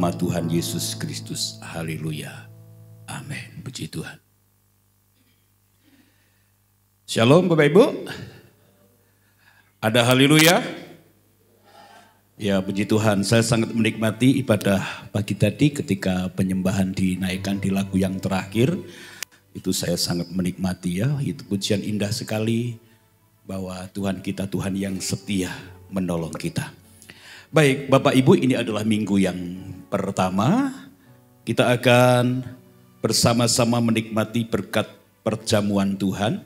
nama Tuhan Yesus Kristus. Haleluya. Amin. Puji Tuhan. Shalom Bapak Ibu. Ada haleluya? Ya puji Tuhan, saya sangat menikmati ibadah pagi tadi ketika penyembahan dinaikkan di lagu yang terakhir. Itu saya sangat menikmati ya, itu pujian indah sekali bahwa Tuhan kita Tuhan yang setia menolong kita. Baik Bapak Ibu, ini adalah minggu yang pertama. Kita akan bersama-sama menikmati berkat perjamuan Tuhan.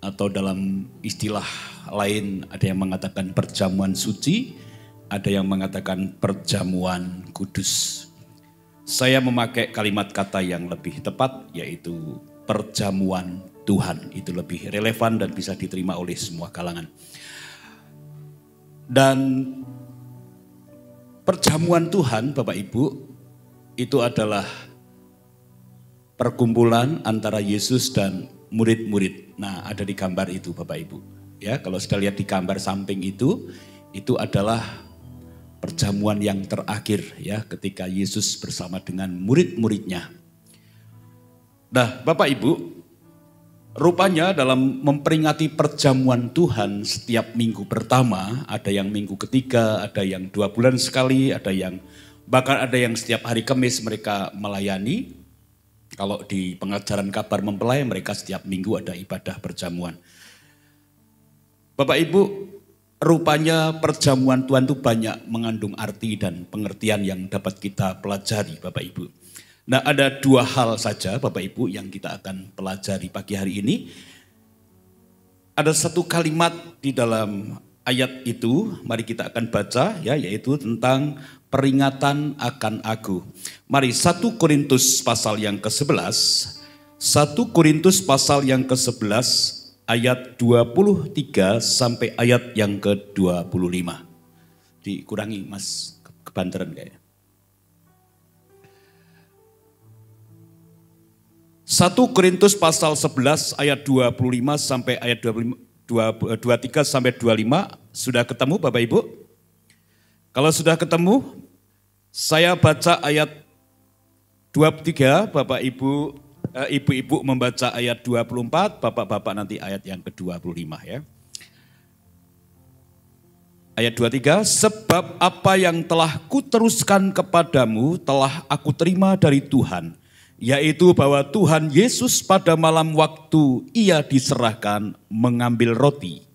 Atau dalam istilah lain ada yang mengatakan perjamuan suci. Ada yang mengatakan perjamuan kudus. Saya memakai kalimat kata yang lebih tepat yaitu perjamuan Tuhan. Itu lebih relevan dan bisa diterima oleh semua kalangan. Dan perjamuan Tuhan Bapak Ibu itu adalah perkumpulan antara Yesus dan murid-murid. Nah ada di gambar itu Bapak Ibu. Ya kalau sudah lihat di gambar samping itu adalah perjamuan yang terakhir ya ketika Yesus bersama dengan murid-muridnya. Nah Bapak Ibu, rupanya dalam memperingati perjamuan Tuhan setiap minggu pertama, ada yang minggu ketiga, ada yang 2 bulan sekali, bahkan ada yang setiap hari Kamis mereka melayani. Kalau di pengajaran kabar mempelai mereka setiap minggu ada ibadah perjamuan. Bapak Ibu, rupanya perjamuan Tuhan itu banyak mengandung arti dan pengertian yang dapat kita pelajari Bapak Ibu. Nah ada 2 hal saja Bapak Ibu yang kita akan pelajari pagi hari ini. Ada 1 kalimat di dalam ayat itu, mari kita akan baca ya, yaitu tentang peringatan akan Aku. Mari 1 Korintus pasal yang ke-11, 1 Korintus pasal yang ke-11, ayat 23 sampai ayat yang ke-25. Dikurangi Mas, kebanteran kayaknya. 1 Korintus pasal 11 ayat 25 sampai ayat 23 sampai 25. Sudah ketemu Bapak Ibu? Kalau sudah ketemu, saya baca ayat 23, Bapak Ibu, ibu-ibu membaca ayat 24, bapak-bapak nanti ayat yang ke-25 ya. Ayat 23, sebab apa yang telah kuteruskan kepadamu telah aku terima dari Tuhan, yaitu bahwa Tuhan Yesus pada malam waktu ia diserahkan mengambil roti.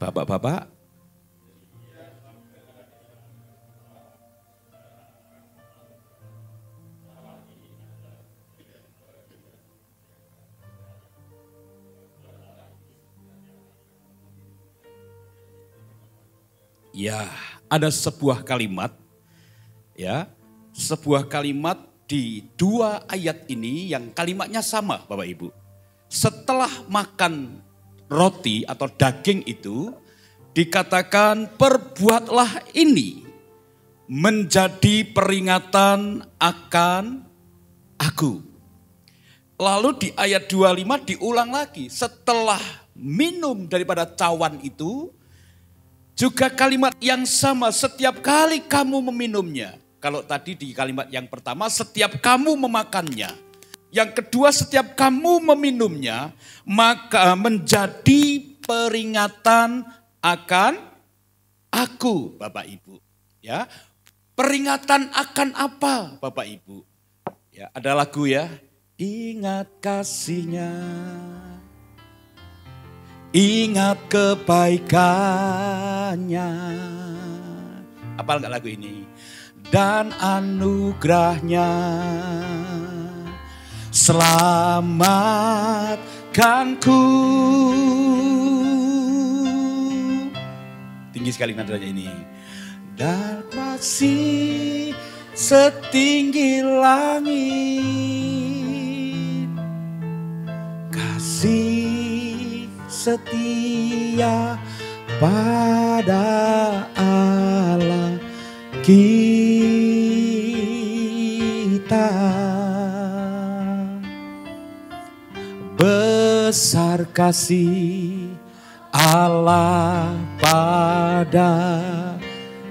Bapak-bapak, ya, ada sebuah kalimat, ya, sebuah kalimat di 2 ayat ini yang kalimatnya sama, Bapak Ibu. Setelah makan roti atau daging itu, dikatakan perbuatlah ini menjadi peringatan akan Aku. Lalu di ayat 25 diulang lagi, setelah minum daripada cawan itu, juga kalimat yang sama setiap kali kamu meminumnya. Kalau tadi di kalimat yang pertama setiap kamu memakannya. Yang kedua setiap kamu meminumnya maka menjadi peringatan akan Aku Bapak Ibu. Ya, peringatan akan apa Bapak Ibu? Ya, ada lagu ya. Ingat kasihnya. Ingat kebaikannya. Apal enggak lagu ini? Dan anugerahnya. Selamatkanku. Tinggi sekali nadanya ini. Dan masih setinggi langit. Kasih setia pada Allah kita. kita. Besar kasih Allah pada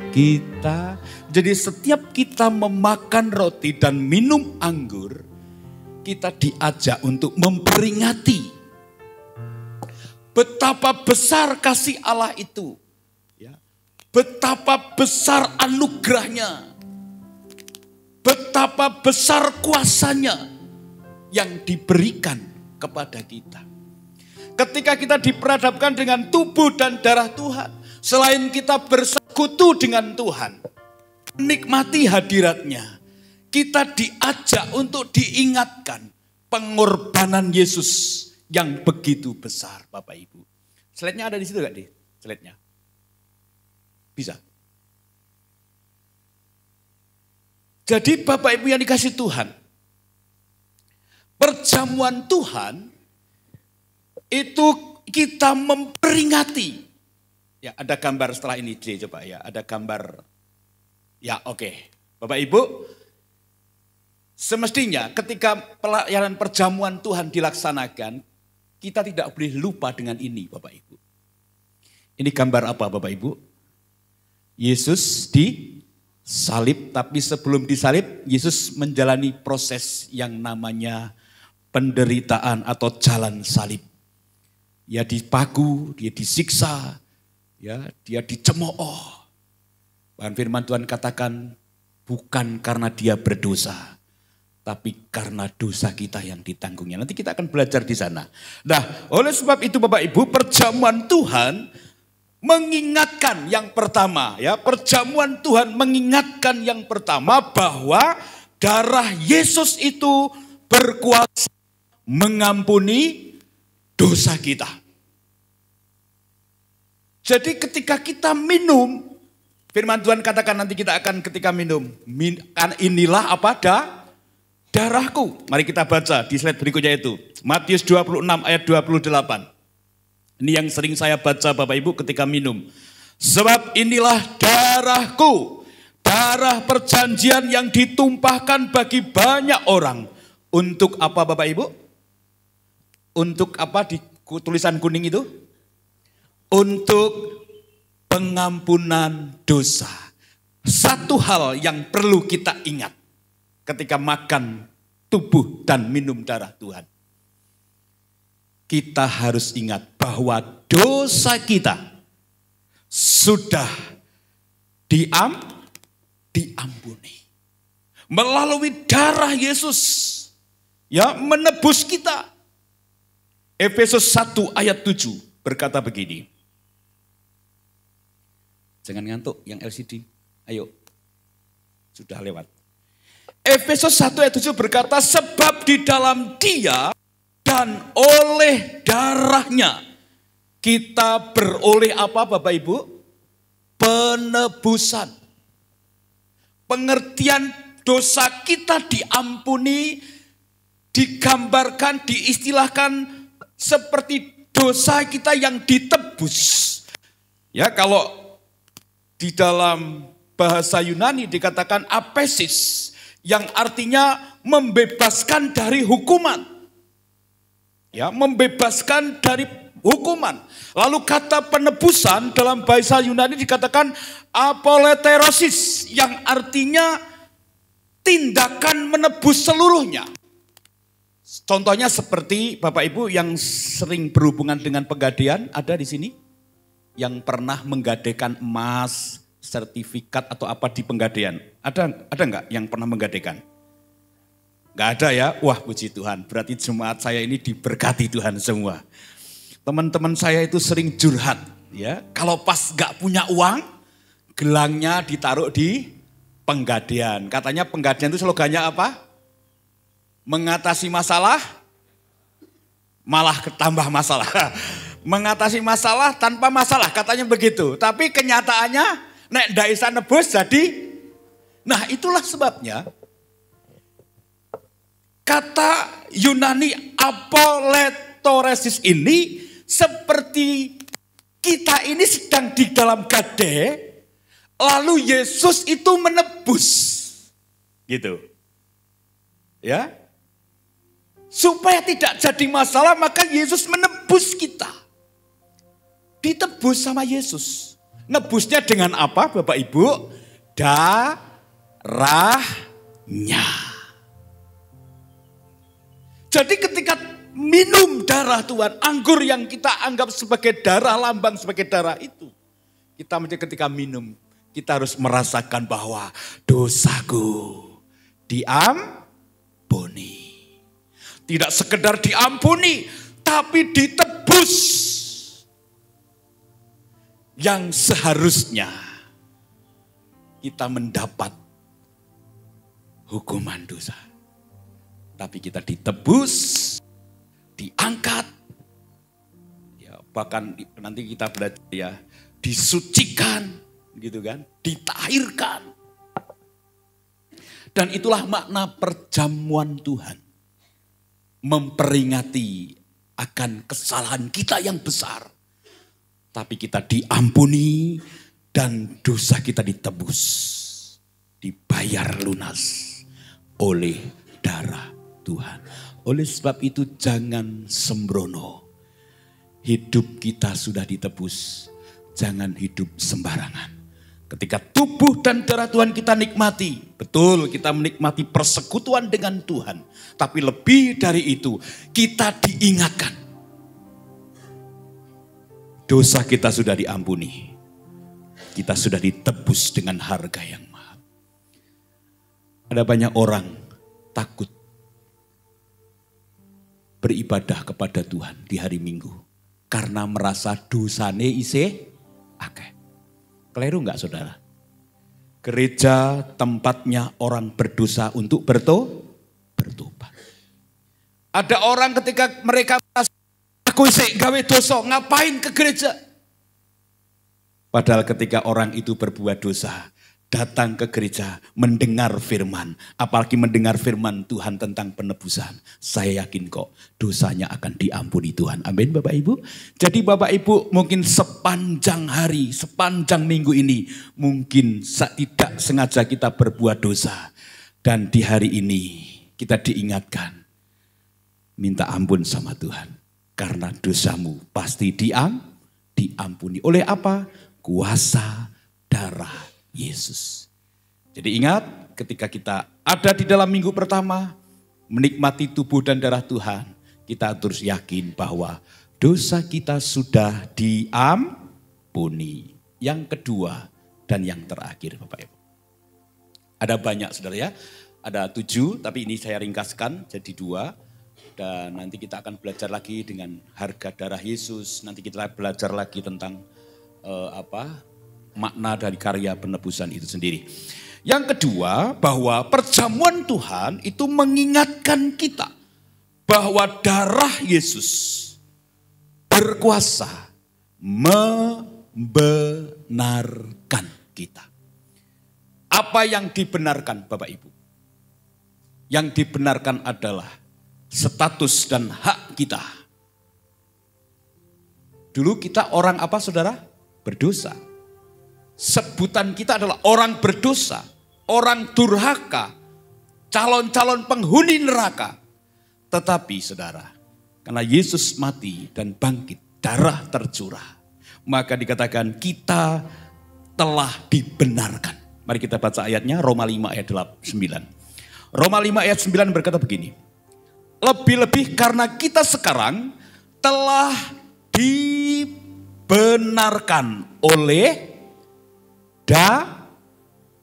kita. Jadi setiap kita memakan roti dan minum anggur, kita diajak untuk memperingati betapa besar kasih Allah itu. Ya. Betapa besar anugerahnya. Betapa besar kuasanya yang diberikan kepada kita. Ketika kita diperhadapkan dengan tubuh dan darah Tuhan, selain kita bersekutu dengan Tuhan, menikmati hadiratnya, kita diajak untuk diingatkan pengorbanan Yesus yang begitu besar, Bapak Ibu. Slide-nya ada di situ gak, Di? Slide-nya. Bisa. Jadi Bapak Ibu yang dikasih Tuhan, perjamuan Tuhan itu kita memperingati. Ya, ada gambar setelah ini, J, coba ya. Ada gambar. Ya, oke. Bapak Ibu, semestinya ketika pelayanan perjamuan Tuhan dilaksanakan, kita tidak boleh lupa dengan ini, Bapak Ibu. Ini gambar apa, Bapak Ibu? Yesus disalib, tapi sebelum disalib, Yesus menjalani proses yang namanya penderitaan atau jalan salib. Ya dipaku, dia disiksa, ya dia dicemooh. Bahkan firman Tuhan katakan bukan karena dia berdosa, tapi karena dosa kita yang ditanggungnya. Nanti kita akan belajar di sana. Nah, oleh sebab itu Bapak Ibu, perjamuan Tuhan mengingatkan yang pertama, ya, perjamuan Tuhan mengingatkan yang pertama bahwa darah Yesus itu berkuasa mengampuni dosa kita. Jadi ketika kita minum, firman Tuhan katakan nanti kita akan ketika minum, inilah apa? Darahku. Mari kita baca di slide berikutnya itu. Matius 26 ayat 28. Ini yang sering saya baca Bapak Ibu ketika minum. Sebab inilah darahku, darah perjanjian yang ditumpahkan bagi banyak orang. Untuk apa Bapak Ibu? Untuk apa di tulisan kuning itu? Untuk pengampunan dosa. Satu hal yang perlu kita ingat ketika makan tubuh dan minum darah Tuhan. Kita harus ingat bahwa dosa kita sudah diampuni. Melalui darah Yesus, ya, menebus kita. Efesus 1 ayat 7 berkata begini. Jangan ngantuk yang LCD. Ayo. Sudah lewat. Efesus 1 ayat 7 berkata, sebab di dalam Dia dan oleh darahnya kita beroleh apa Bapak Ibu? Penebusan. Pengertian dosa kita diampuni, digambarkan, diistilahkan seperti dosa kita yang ditebus. Ya, kalau di dalam bahasa Yunani dikatakan apesis, yang artinya membebaskan dari hukuman. Ya, membebaskan dari hukuman. Lalu kata penebusan dalam bahasa Yunani dikatakan apoleterosis, yang artinya tindakan menebus seluruhnya. Contohnya seperti Bapak Ibu yang sering berhubungan dengan pegadaian, ada di sini yang pernah menggadaikan emas, sertifikat atau apa di pegadaian. Ada enggak yang pernah menggadaikan? Enggak ada ya? Wah, puji Tuhan. Berarti jemaat saya ini diberkati Tuhan semua. Teman-teman saya itu sering curhat, ya. Kalau pas enggak punya uang, gelangnya ditaruh di penggadaian. Katanya penggadaian itu slogannya apa? Mengatasi masalah, malah ketambah masalah. Mengatasi masalah tanpa masalah, katanya begitu. Tapi kenyataannya, nek ndak bisa nebus jadi. Nah, itulah sebabnya kata Yunani apoletoresis ini seperti kita ini sedang di dalam gadai, lalu Yesus itu menebus. Gitu. Ya. Supaya tidak jadi masalah, maka Yesus menebus kita. Ditebus sama Yesus. Nebusnya dengan apa Bapak Ibu? Darahnya. Jadi ketika minum darah Tuhan, anggur yang kita anggap sebagai darah, lambang sebagai darah itu. Kita ketika minum, kita harus merasakan bahwa dosaku diampuni. Tidak sekedar diampuni, tapi ditebus. Yang seharusnya kita mendapat hukuman dosa. Tapi kita ditebus, diangkat. Ya, bahkan nanti kita belajar ya, disucikan, gitu kan, ditahirkan. Dan itulah makna perjamuan Tuhan. Memperingati akan kesalahan kita yang besar. Tapi kita diampuni dan dosa kita ditebus. Dibayar lunas oleh darah Tuhan. Oleh sebab itu jangan sembrono. Hidup kita sudah ditebus. Jangan hidup sembarangan. Ketika tubuh dan darah Tuhan kita nikmati. Betul, kita menikmati persekutuan dengan Tuhan. Tapi lebih dari itu, kita diingatkan. Dosa kita sudah diampuni. Kita sudah ditebus dengan harga yang mahal. Ada banyak orang takut beribadah kepada Tuhan di hari Minggu. Karena merasa dosane isih akeh. Keliru enggak saudara? Gereja tempatnya orang berdosa untuk bertobat. Ada orang ketika mereka merasa, aku isih gawe dosa, ngapain ke gereja? Padahal ketika orang itu berbuat dosa, datang ke gereja, mendengar firman, apalagi mendengar firman Tuhan tentang penebusan, saya yakin kok dosanya akan diampuni Tuhan. Amin Bapak Ibu. Jadi Bapak Ibu mungkin sepanjang hari, sepanjang minggu ini, mungkin tidak sengaja kita berbuat dosa. Dan di hari ini kita diingatkan, minta ampun sama Tuhan. Karena dosamu pasti diampuni. Oleh apa? Kuasa darah Yesus. Jadi ingat ketika kita ada di dalam minggu pertama, menikmati tubuh dan darah Tuhan, kita terus yakin bahwa dosa kita sudah diampuni. Yang kedua dan yang terakhir Bapak Ibu. Ada banyak saudara ya, ada 7 tapi ini saya ringkaskan jadi 2. Dan nanti kita akan belajar lagi dengan harga darah Yesus, nanti kita belajar lagi tentang makna dari karya penebusan itu sendiri. Yang kedua, bahwa perjamuan Tuhan itu mengingatkan kita bahwa darah Yesus berkuasa membenarkan kita. Apa yang dibenarkan Bapak Ibu? Yang dibenarkan adalah status dan hak kita. Dulu kita orang apa saudara? Berdosa. Sebutan kita adalah orang berdosa, orang durhaka, calon-calon penghuni neraka. Tetapi saudara, karena Yesus mati dan bangkit, darah tercurah, maka dikatakan kita telah dibenarkan. Mari kita baca ayatnya, Roma 5 ayat 9. Roma 5 ayat 9 berkata begini, lebih-lebih karena kita sekarang telah dibenarkan oleh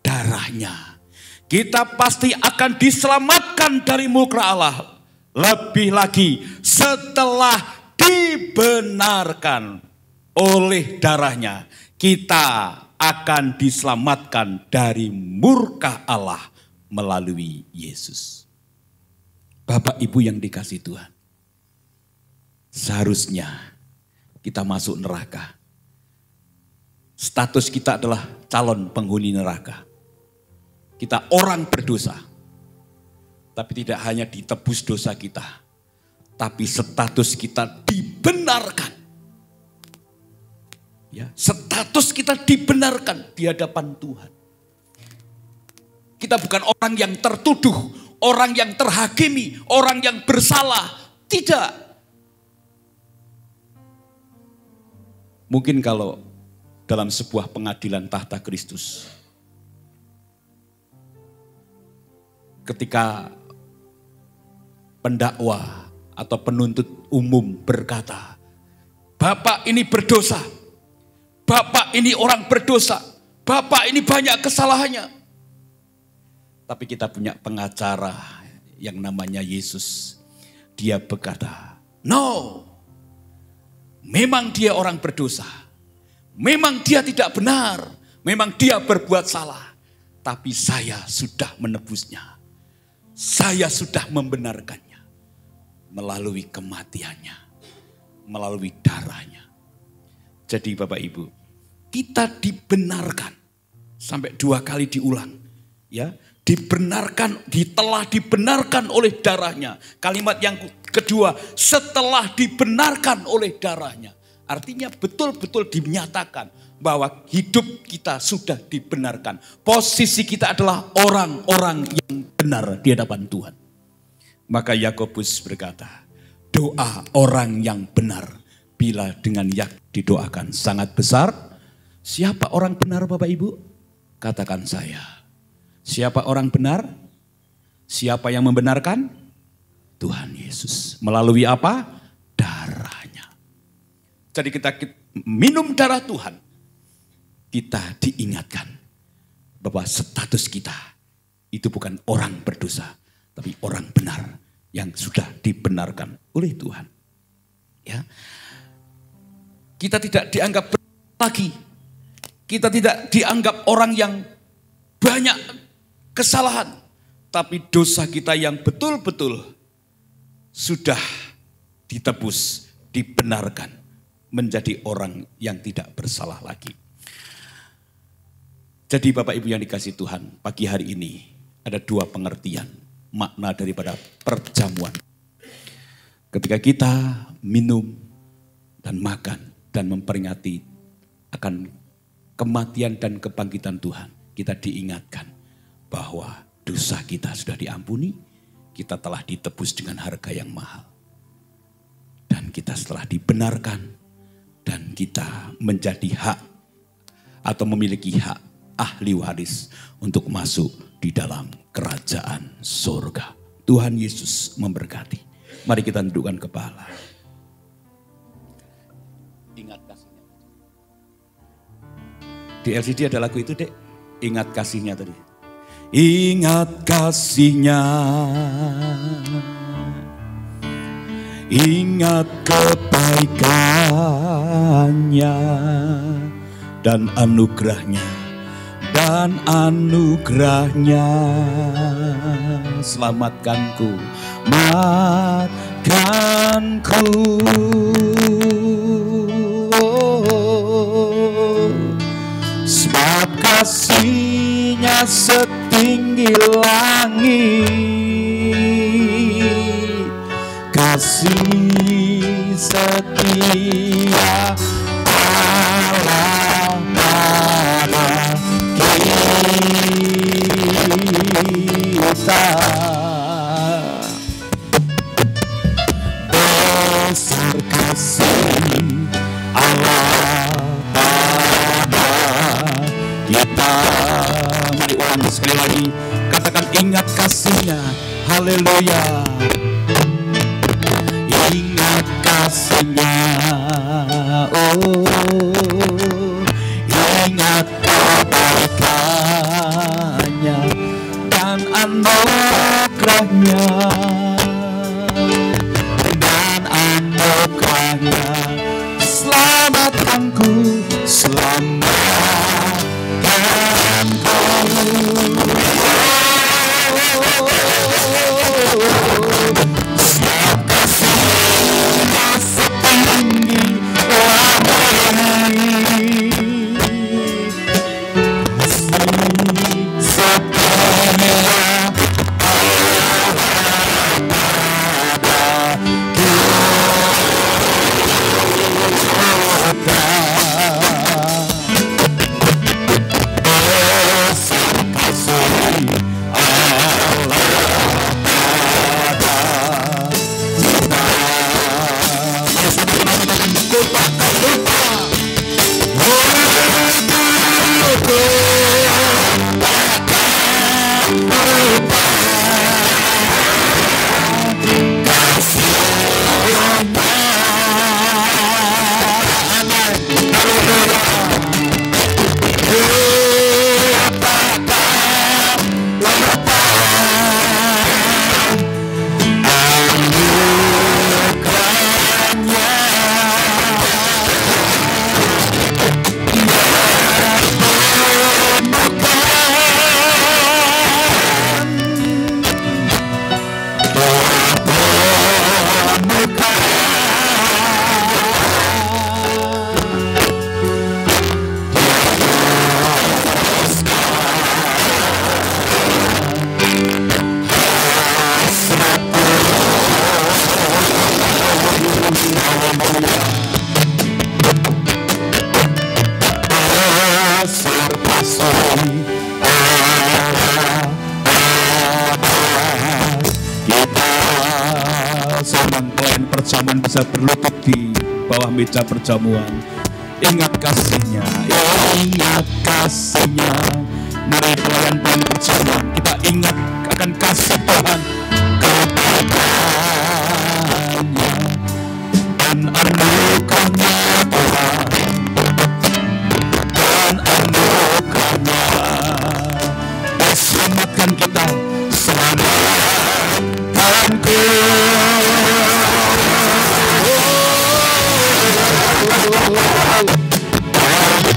darahnya. Kita pasti akan diselamatkan dari murka Allah. Lebih lagi setelah dibenarkan oleh darahnya, kita akan diselamatkan dari murka Allah melalui Yesus. Bapak Ibu yang dikasihi Tuhan, seharusnya kita masuk neraka. Status kita adalah calon penghuni neraka. Kita orang berdosa. Tapi tidak hanya ditebus dosa kita, tapi status kita dibenarkan. Ya, status kita dibenarkan di hadapan Tuhan. Kita bukan orang yang tertuduh, orang yang terhakimi, orang yang bersalah. Tidak. Mungkin kalau dalam sebuah pengadilan tahta Kristus, ketika pendakwa atau penuntut umum berkata, Bapak ini berdosa, Bapak ini orang berdosa, Bapak ini banyak kesalahannya. Tapi kita punya pengacara yang namanya Yesus. Dia berkata, no, memang dia orang berdosa, memang dia tidak benar, memang dia berbuat salah. Tapi saya sudah menebusnya, saya sudah membenarkannya melalui kematiannya, melalui darahnya. Jadi Bapak Ibu, kita dibenarkan sampai 2 kali diulang, ya, dibenarkan, telah dibenarkan oleh darahnya. Kalimat yang kedua, setelah dibenarkan oleh darahnya. Artinya betul-betul dinyatakan bahwa hidup kita sudah dibenarkan. Posisi kita adalah orang-orang yang benar di hadapan Tuhan. Maka Yakobus berkata, doa orang yang benar bila dengan yakin didoakan sangat besar. Siapa orang benar Bapak Ibu? Katakan saya. Siapa orang benar? Siapa yang membenarkan? Tuhan Yesus. Melalui apa? Darahnya. Jadi kita minum darah Tuhan, kita diingatkan bahwa status kita itu bukan orang berdosa, tapi orang benar yang sudah dibenarkan oleh Tuhan. Ya. Kita tidak dianggap lagi. Kita tidak dianggap orang yang banyak kesalahan. Tapi dosa kita yang betul-betul sudah ditebus, dibenarkan. Menjadi orang yang tidak bersalah lagi. Jadi Bapak Ibu yang dikasihi Tuhan, pagi hari ini ada 2 pengertian makna daripada perjamuan. Ketika kita minum dan makan dan memperingati akan kematian dan kebangkitan Tuhan, kita diingatkan bahwa dosa kita sudah diampuni, kita telah ditebus dengan harga yang mahal. Dan kita setelah dibenarkan dan kita menjadi hak atau memiliki hak ahli waris untuk masuk di dalam kerajaan surga. Tuhan Yesus memberkati. Mari kita tundukkan kepala. Ingat kasihnya. Di LCD ada lagu itu, Dek. Ingat kasihnya tadi. Ingat kasihnya. Ingat kebaikannya dan anugerahnya. Dan anugerahnya selamatkanku, matkanku. Sebab kasihnya setinggi langit, kasih setia Allah pada kita. Besar kasih Allah pada kita. Mari ulang sekali lagi, katakan ingat kasihnya. Haleluya. Ingat kasihnya, oh ingat kebaikannya dan anugerahnya, dan anugerahnya. Selamatkanku, selamatkanku. perjamuan bisa berlutut di bawah meja perjamuan. Ingat kasih-Nya, ingat kasih-Nya. Mari pelayan perjamuan, kita ingat akan kasih Tuhan kepadanya dan anugerah-Nya Tuhan, dan anugerah-Nya selamatkan kita, selamatkanku.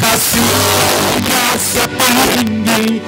Kasih-Nya setinggi langit,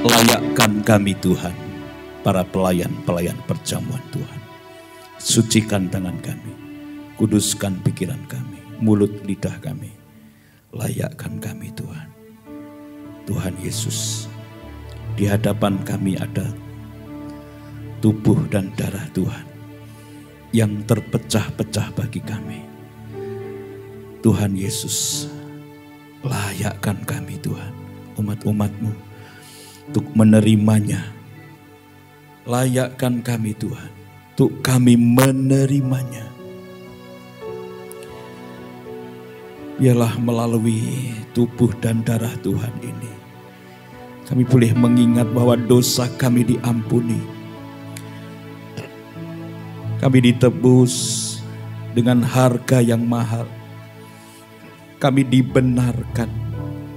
layakkan kami Tuhan, para pelayan-pelayan perjamuan Tuhan. Sucikan tangan kami, kuduskan pikiran kami, mulut lidah kami. Layakkan kami Tuhan. Tuhan Yesus, di hadapan kami ada tubuh dan darah Tuhan yang terpecah-pecah bagi kami. Tuhan Yesus, layakkan kami Tuhan, umat-umat-Mu, untuk menerimanya. Layakkan kami Tuhan, untuk kami menerimanya. Biarlah melalui tubuh dan darah Tuhan ini, kami boleh mengingat bahwa dosa kami diampuni. Kami ditebus dengan harga yang mahal. Kami dibenarkan.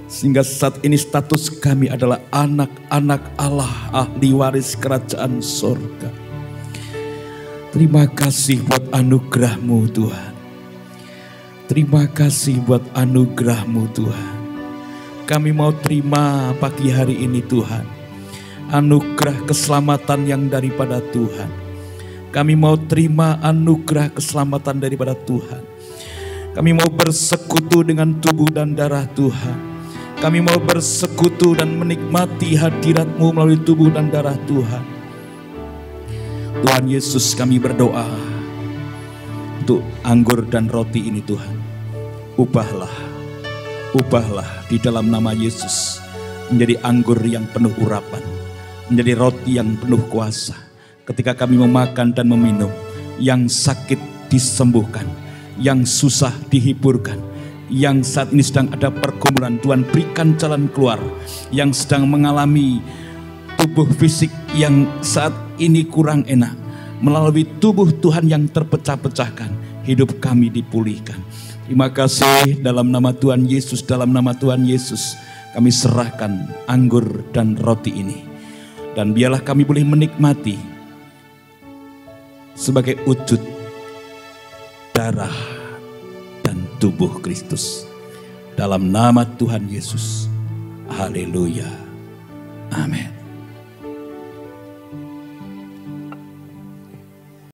Sehingga saat ini status kami adalah anak-anak Allah, ahli waris kerajaan sorga. Terima kasih buat anugerah-Mu Tuhan. Terima kasih buat anugerah-Mu Tuhan. Kami mau terima pagi hari ini Tuhan, anugerah keselamatan yang daripada Tuhan. Kami mau terima anugerah keselamatan daripada Tuhan. Kami mau bersekutu dengan tubuh dan darah Tuhan. Kami mau bersekutu dan menikmati hadirat-Mu melalui tubuh dan darah Tuhan. Tuhan Yesus, kami berdoa untuk anggur dan roti ini Tuhan. Ubahlah di dalam nama Yesus menjadi anggur yang penuh urapan, menjadi roti yang penuh kuasa. Ketika kami memakan dan meminum, yang sakit disembuhkan, yang susah dihiburkan, yang saat ini sedang ada pergumulan, Tuhan berikan jalan keluar. Yang sedang mengalami tubuh fisik yang saat ini kurang enak, melalui tubuh Tuhan yang terpecah-pecahkan, hidup kami dipulihkan. Terima kasih dalam nama Tuhan Yesus, dalam nama Tuhan Yesus kami serahkan anggur dan roti ini. Dan biarlah kami boleh menikmati sebagai wujud darah dan tubuh Kristus. Dalam nama Tuhan Yesus. Haleluya. Amin.